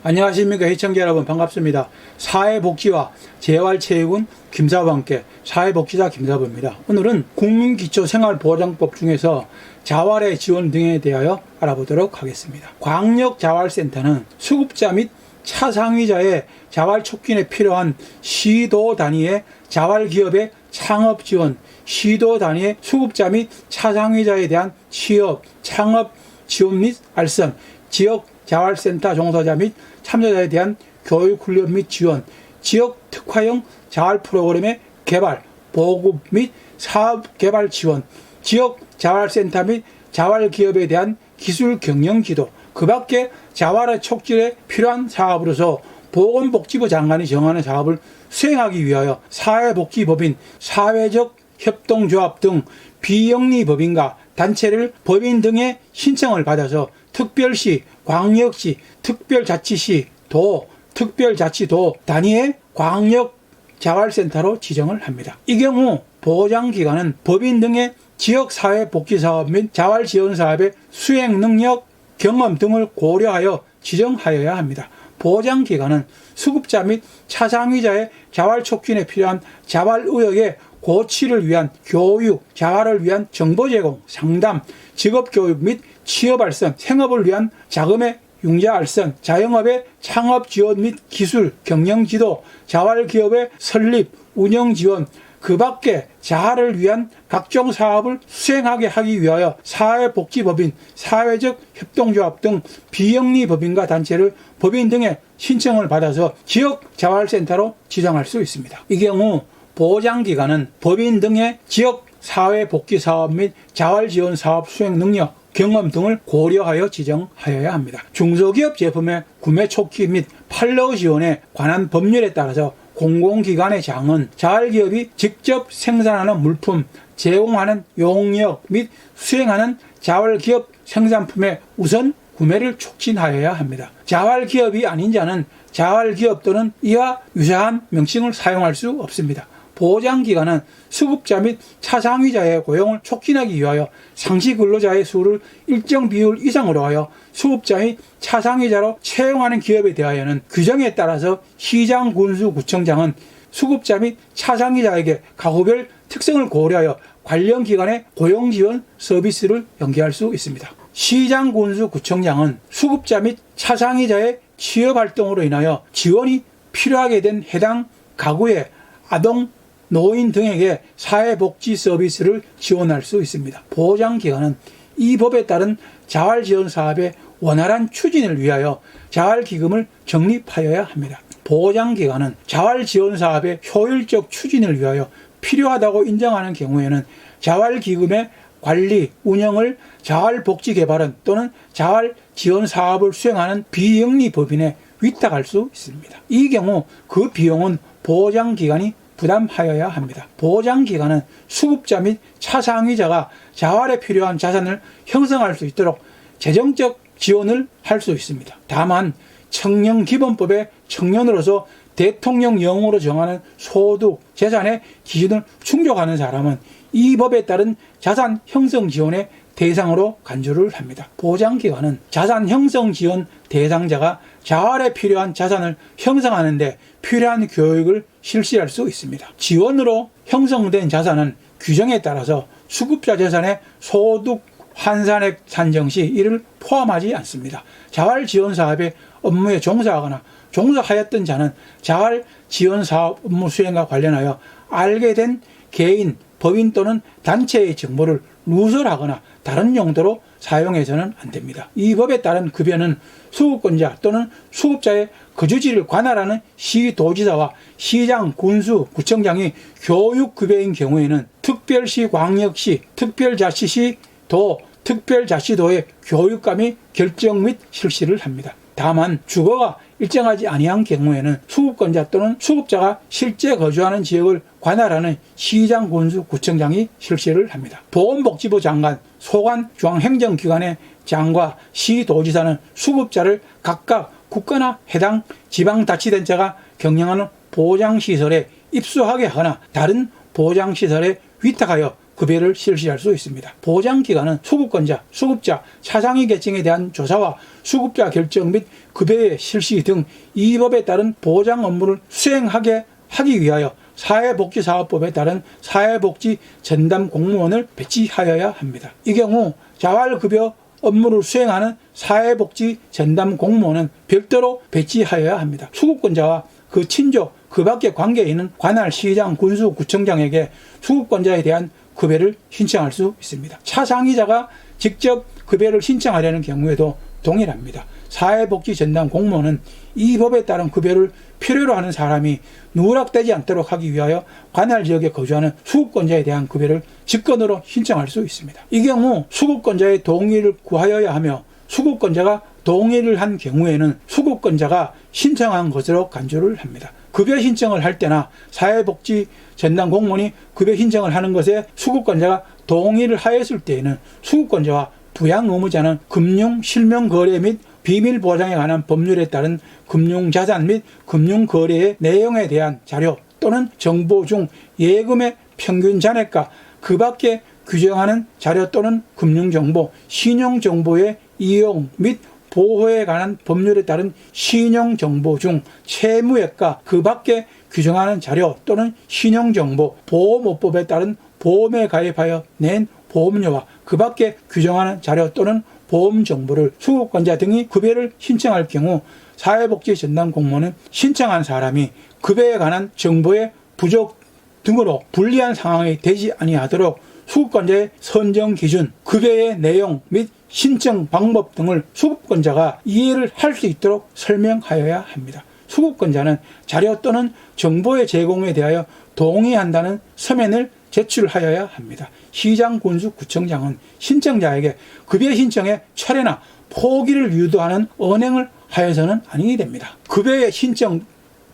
안녕하십니까 시청자 여러분, 반갑습니다. 사회복지와 재활체육은 김사부와 함께 사회복지사 김사부입니다. 오늘은 국민기초생활보장법 중에서 자활의 지원 등에 대하여 알아보도록 하겠습니다. 광역자활센터는 수급자 및 차상위자의 자활 촉진에 필요한 시도 단위의 자활기업의 창업 지원, 시도 단위의 수급자 및 차상위자에 대한 취업, 창업 지원 및 알선, 지역 자활센터 종사자 및 참여자에 대한 교육 훈련 및 지원, 지역 특화형 자활 프로그램의 개발, 보급 및 사업 개발 지원, 지역 자활센터 및 자활기업에 대한 기술 경영 지도, 그 밖에 자활의 촉진에 필요한 사업으로서 보건복지부 장관이 정하는 사업을 수행하기 위하여 사회복지법인, 사회적 협동조합 등 비영리법인과 단체를 법인 등의 신청을 받아서 특별시, 광역시, 특별자치시, 도, 특별자치도 단위의 광역자활센터로 지정을 합니다. 이 경우 보장기관은 법인 등의 지역사회복지사업 및 자활지원사업의 수행능력, 경험 등을 고려하여 지정하여야 합니다. 보장기관은 수급자 및 차상위자의 자활촉진에 필요한 자활의학의 고취를 위한 교육, 자활을 위한 정보 제공, 상담, 직업교육 및 취업 알선, 생업을 위한 자금의 융자 알선, 자영업의 창업 지원 및 기술, 경영 지도, 자활기업의 설립, 운영 지원, 그 밖에 자활을 위한 각종 사업을 수행하게 하기 위하여 사회복지법인, 사회적 협동조합 등 비영리법인과 단체를 법인 등의 신청을 받아서 지역 자활센터로 지정할 수 있습니다. 이 경우 보장기관은 법인 등의 지역 사회복지사업 및 자활지원사업 수행 능력, 경험 등을 고려하여 지정하여야 합니다. 중소기업 제품의 구매 촉진 및 판로 지원에 관한 법률에 따라서 공공기관의 장은 자활기업이 직접 생산하는 물품, 제공하는 용역 및 수행하는 자활기업 생산품의 우선 구매를 촉진하여야 합니다. 자활기업이 아닌 자는 자활기업 또는 이와 유사한 명칭을 사용할 수 없습니다. 보장기관은 수급자 및 차상위자의 고용을 촉진하기 위하여 상시 근로자의 수를 일정 비율 이상으로 하여 수급자 및 차상위자로 채용하는 기업에 대하여는 규정에 따라서 시장, 군수, 구청장은 수급자 및 차상위자에게 가구별 특성을 고려하여 관련 기관의 고용 지원 서비스를 연계할 수 있습니다. 시장, 군수, 구청장은 수급자 및 차상위자의 취업 활동으로 인하여 지원이 필요하게 된 해당 가구의 아동, 노인 등에게 사회복지 서비스를 지원할 수 있습니다. 보장기관은 이 법에 따른 자활지원사업의 원활한 추진을 위하여 자활기금을 적립하여야 합니다. 보장기관은 자활지원사업의 효율적 추진을 위하여 필요하다고 인정하는 경우에는 자활기금의 관리, 운영을 자활복지개발원 또는 자활지원사업을 수행하는 비영리법인에 위탁할 수 있습니다. 이 경우 그 비용은 보장기관이 부담하여야 합니다. 보장기관은 수급자 및 차상위자가 자활에 필요한 자산을 형성할 수 있도록 재정적 지원을 할 수 있습니다. 다만 청년기본법의 청년으로서 대통령령으로 정하는 소득, 재산의 기준을 충족하는 사람은 이 법에 따른 자산 형성 지원의 대상으로 간주를 합니다. 보장기관은 자산 형성 지원 대상자가 자활에 필요한 자산을 형성하는 데 필요한 교육을 실시할 수 있습니다. 지원으로 형성된 자산은 규정에 따라서 수급자 재산의 소득 환산액 산정 시 이를 포함하지 않습니다. 자활지원사업의 업무에 종사하거나 종사하였던 자는 자활지원사업 업무 수행과 관련하여 알게 된 개인, 법인 또는 단체의 정보를 누설하거나 다른 용도로 사용해서는 안 됩니다. 이 법에 따른 급여는 수급권자 또는 수급자의 거주지를 관할하는 시도지사와 시장, 군수, 구청장이 교육급여인 경우에는 특별시, 광역시, 특별자치시, 도, 특별자치도의 교육감이 결정 및 실시를 합니다. 다만 주거가 일정하지 아니한 경우에는 수급권자 또는 수급자가 실제 거주하는 지역을 관할하는 시장, 군수, 구청장이 실시를 합니다. 보건복지부 장관, 소관, 중앙행정기관의 장과 시도지사는 수급자를 각각 국가나 해당 지방자치단체가 경영하는 보장시설에 입소하게 하거나 다른 보장시설에 위탁하여 급여를 실시할 수 있습니다. 보장기관은 수급권자, 수급자, 차상위 계층에 대한 조사와 수급자 결정 및 급여의 실시 등 이 법에 따른 보장 업무를 수행하게 하기 위하여 사회복지사업법에 따른 사회복지 전담 공무원을 배치하여야 합니다. 이 경우 자활급여 업무를 수행하는 사회복지 전담 공무원은 별도로 배치하여야 합니다. 수급권자와 그 친족, 그 밖의 관계에 있는 관할, 시장, 군수, 구청장에게 수급권자에 대한 급여를 신청할 수 있습니다. 차상위자가 직접 급여를 신청하려는 경우에도 동일합니다. 사회복지 전담 공무원은 이 법에 따른 급여를 필요로 하는 사람이 누락되지 않도록 하기 위하여 관할 지역에 거주하는 수급권자에 대한 급여를 직권으로 신청할 수 있습니다. 이 경우 수급권자의 동의를 구하여야 하며 수급권자가 동의를 한 경우에는 수급권자가 신청한 것으로 간주를 합니다. 급여 신청을 할 때나 사회복지 전담 공무원이 급여 신청을 하는 것에 수급권자가 동의를 하였을 때에는 수급권자와 부양 의무자는 금융 실명 거래 및 비밀 보장에 관한 법률에 따른 금융자산 및 금융거래의 내용에 대한 자료 또는 정보 중 예금의 평균 잔액과 그 밖에 규정하는 자료 또는 금융정보, 신용정보의 이용 및 보호에 관한 법률에 따른 신용정보 중 채무액과 그 밖에 규정하는 자료 또는 신용정보, 보험업법에 따른 보험에 가입하여 낸 보험료와 그 밖에 규정하는 자료 또는 보험 정보를 수급권자 등이 급여를 신청할 경우 사회복지 전담 공무원은 신청한 사람이 급여에 관한 정보의 부족 등으로 불리한 상황이 되지 아니하도록 수급권자의 선정 기준, 급여의 내용 및 신청 방법 등을 수급권자가 이해를 할 수 있도록 설명하여야 합니다. 수급권자는 자료 또는 정보의 제공에 대하여 동의한다는 서면을 제출하여야 합니다. 시장, 군수, 구청장은 신청자에게 급여 신청의 철회나 포기를 유도하는 언행을 하여서는 아니 됩니다. 급여의 신청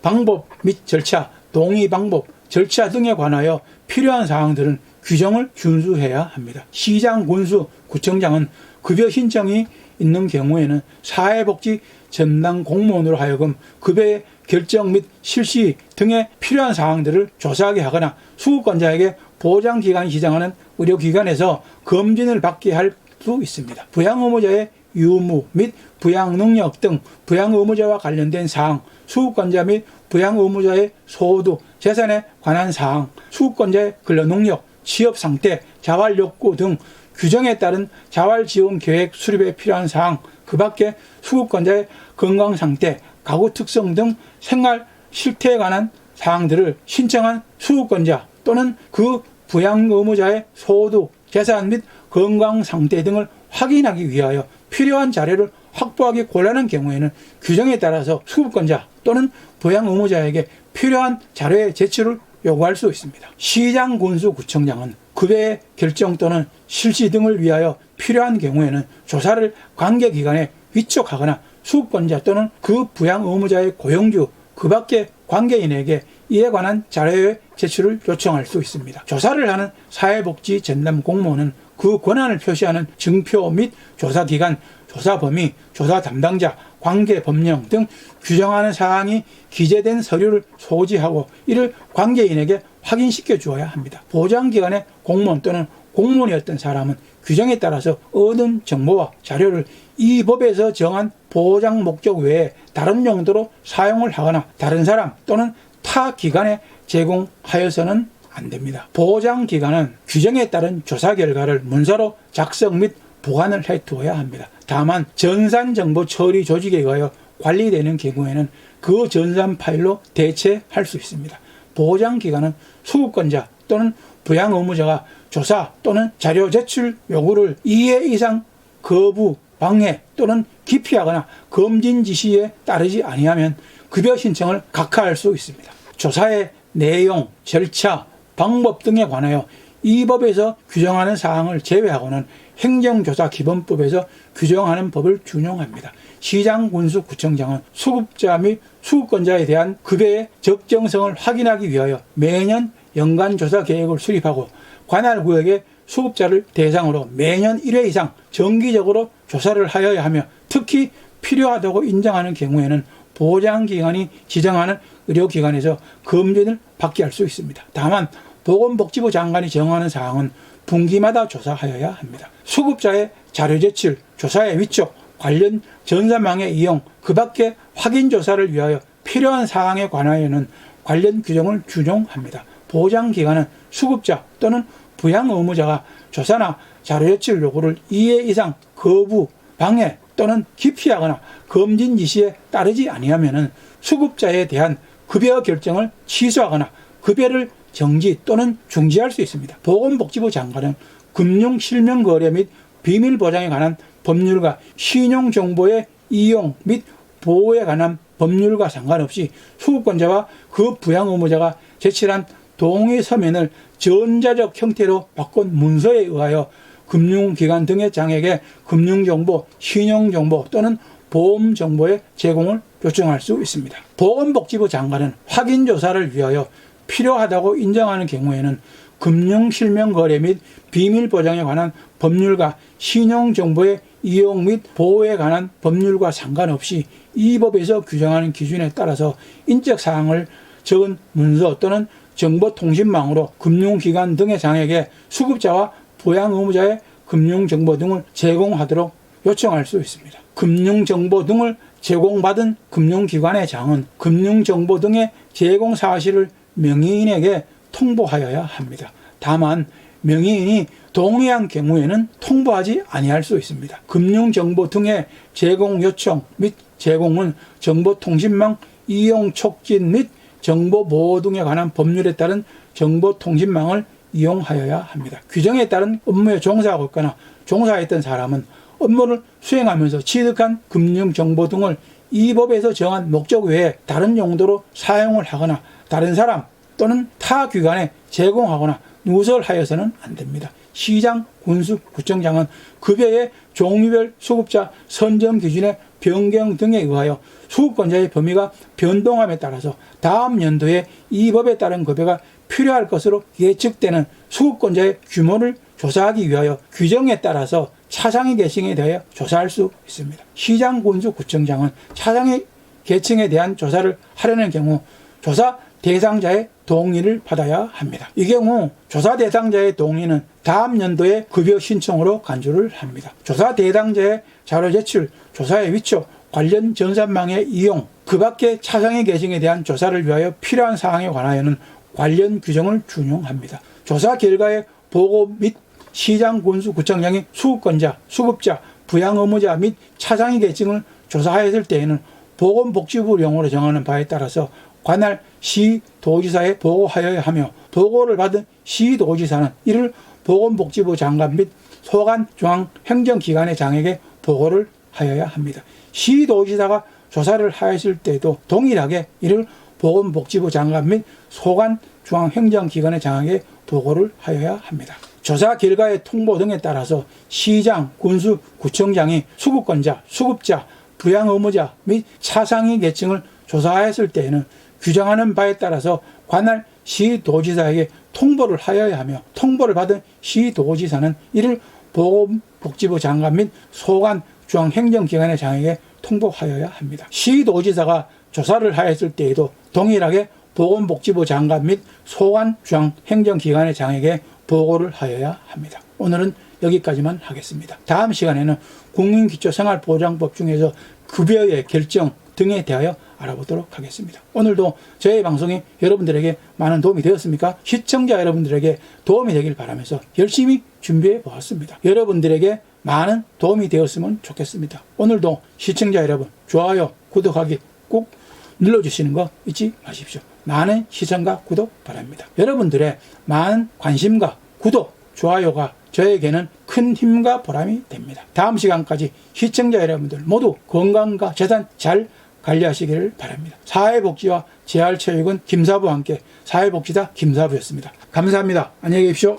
방법 및 절차, 동의 방법, 절차 등에 관하여 필요한 사항들은 규정을 준수해야 합니다. 시장, 군수, 구청장은 급여 신청이 있는 경우에는 사회복지 전담 공무원으로 하여금 급여의 결정 및 실시 등의 필요한 사항들을 조사하게 하거나 수급권자에게 보장기관이 지정하는 의료기관에서 검진을 받게 할 수 있습니다. 부양의무자의 유무 및 부양능력 등 부양의무자와 관련된 사항, 수급권자 및 부양의무자의 소득, 재산에 관한 사항, 수급권자의 근로능력, 취업상태, 자활욕구 등 규정에 따른 자활지원계획 수립에 필요한 사항, 그 밖에 수급권자의 건강상태, 가구 특성 등 생활 실태에 관한 사항들을 신청한 수급권자 또는 그 부양의무자의 소득, 재산 및 건강상태 등을 확인하기 위하여 필요한 자료를 확보하기 곤란한 경우에는 규정에 따라서 수급권자 또는 부양의무자에게 필요한 자료의 제출을 요구할 수 있습니다. 시장, 군수, 구청장은 급여의 결정 또는 실시 등을 위하여 필요한 경우에는 조사를 관계기관에 위촉하거나 수급권자 또는 그 부양의무자의 고용주, 그 밖의 관계인에게 이에 관한 자료의 제출을 요청할 수 있습니다. 조사를 하는 사회복지 전담 공무원은 그 권한을 표시하는 증표 및 조사기간, 조사 범위, 조사 담당자, 관계 법령 등 규정하는 사항이 기재된 서류를 소지하고 이를 관계인에게 확인시켜 주어야 합니다. 보장기관의 공무원 또는 공무원이었던 사람은 규정에 따라서 얻은 정보와 자료를 이 법에서 정한 보장 목적 외에 다른 용도로 사용을 하거나 다른 사람 또는 타 기관에 제공하여서는 안 됩니다. 보장기관은 규정에 따른 조사 결과를 문서로 작성 및 보관을 해두어야 합니다. 다만 전산정보 처리 조직에 의하여 관리되는 경우에는 그 전산 파일로 대체할 수 있습니다. 보장기관은 수급권자 또는 부양의무자가 조사 또는 자료 제출 요구를 2회 이상 거부, 방해 또는 기피하거나 검진 지시에 따르지 아니하면 급여 신청을 각하할 수 있습니다. 조사의 내용, 절차, 방법 등에 관하여 이 법에서 규정하는 사항을 제외하고는 행정조사기본법에서 규정하는 법을 준용합니다. 시장, 군수, 구청장은 수급자 및 수급권자에 대한 급여의 적정성을 확인하기 위하여 매년 연간조사 계획을 수립하고 관할 구역의 수급자를 대상으로 매년 1회 이상 정기적으로 조사를 하여야 하며 특히 필요하다고 인정하는 경우에는 보장기관이 지정하는 의료기관에서 검진을 받게 할 수 있습니다. 다만 보건복지부 장관이 정하는 사항은 분기마다 조사하여야 합니다. 수급자의 자료 제출, 조사의 위촉, 관련 전산망의 이용, 그 밖에 확인 조사를 위하여 필요한 사항에 관하여는 관련 규정을 준용합니다. 보장기관은 수급자 또는 부양 의무자가 조사나 자료 제출 요구를 2회 이상 거부, 방해 또는 기피하거나 검진 지시에 따르지 아니하면 수급자에 대한 급여 결정을 취소하거나 급여를 정지 또는 중지할 수 있습니다. 보건복지부 장관은 금융실명거래 및 비밀보장에 관한 법률과 신용정보의 이용 및 보호에 관한 법률과 상관없이 수급권자와 그 부양 의무자가 제출한 동의 서면을 전자적 형태로 바꾼 문서에 의하여 금융기관 등의 장에게 금융정보, 신용정보 또는 보험정보의 제공을 요청할 수 있습니다. 보건복지부 장관은 확인조사를 위하여 필요하다고 인정하는 경우에는 금융실명거래 및 비밀보장에 관한 법률과 신용정보의 이용 및 보호에 관한 법률과 상관없이 이 법에서 규정하는 기준에 따라서 인적사항을 적은 문서 또는 정보통신망으로 금융기관 등의 장에게 수급자와 부양 의무자의 금융정보 등을 제공하도록 요청할 수 있습니다. 금융정보 등을 제공받은 금융기관의 장은 금융정보 등의 제공 사실을 명의인에게 통보하여야 합니다. 다만 명의인이 동의한 경우에는 통보하지 아니할 수 있습니다. 금융정보 등의 제공 요청 및 제공은 정보통신망 이용 촉진 및 정보보호 등에 관한 법률에 따른 정보통신망을 이용하여야 합니다. 규정에 따른 업무에 종사하고 있거나 종사했던 사람은 업무를 수행하면서 취득한 금융정보 등을 이 법에서 정한 목적 외에 다른 용도로 사용을 하거나 다른 사람 또는 타 기관에 제공하거나 누설하여서는 안 됩니다. 시장, 군수, 구청장은 급여의 종류별 수급자 선정 기준의 변경 등에 의하여 수급권자의 범위가 변동함에 따라서 다음 연도에 이 법에 따른 급여가 필요할 것으로 예측되는 수급권자의 규모를 조사하기 위하여 규정에 따라서 차상위 계층에 대하여 조사할 수 있습니다. 시장, 군수, 구청장은 차상위 계층에 대한 조사를 하려는 경우 조사 대상자의 동의를 받아야 합니다. 이 경우 조사 대상자의 동의는 다음 연도의 급여 신청으로 간주를 합니다. 조사 대상자의 자료 제출, 조사의 위촉, 관련 전산망의 이용, 그 밖에 차상위 계층에 대한 조사를 위하여 필요한 사항에 관하여는 관련 규정을 준용합니다. 조사 결과의 보고 및 시장, 군수, 구청장이 수급권자, 수급자, 부양 의무자 및 차상위 계층을 조사하였을 때에는 보건복지부령으로 정하는 바에 따라서 관할 시도지사에 보고하여야 하며 보고를 받은 시도지사는 이를 보건복지부 장관 및 소관 중앙행정기관의 장에게 보고를 하여야 합니다. 시도지사가 조사를 하였을 때도 동일하게 이를 보건복지부 장관 및 소관 중앙행정기관의 장에게 보고를 하여야 합니다. 조사 결과의 통보 등에 따라서 시장, 군수, 구청장이 수급권자, 수급자, 부양 의무자 및 차상위 계층을 조사하였을 때에는 규정하는 바에 따라서 관할 시도지사에게 통보를 하여야 하며 통보를 받은 시도지사는 이를 보건복지부 장관 및 소관 중앙행정기관의 장에게 통보하여야 합니다. 시도지사가 조사를 하였을 때에도 동일하게 보건복지부 장관 및 소관 중앙행정기관의 장에게 보고를 하여야 합니다. 오늘은 여기까지만 하겠습니다. 다음 시간에는 국민기초생활보장법 중에서 급여의 결정 등에 대하여 알아보도록 하겠습니다. 오늘도 저의 방송이 여러분들에게 많은 도움이 되었습니까? 시청자 여러분들에게 도움이 되길 바라면서 열심히 준비해 보았습니다. 여러분들에게 많은 도움이 되었으면 좋겠습니다. 오늘도 시청자 여러분 좋아요, 구독하기 꼭 눌러주시는 거 잊지 마십시오. 많은 시청과 구독 바랍니다. 여러분들의 많은 관심과 구독, 좋아요가 저에게는 큰 힘과 보람이 됩니다. 다음 시간까지 시청자 여러분들 모두 건강과 재산 잘 관리하시기를 바랍니다. 사회복지와 재활체육은 김사부와 함께 사회복지사 김사부였습니다. 감사합니다. 안녕히 계십시오.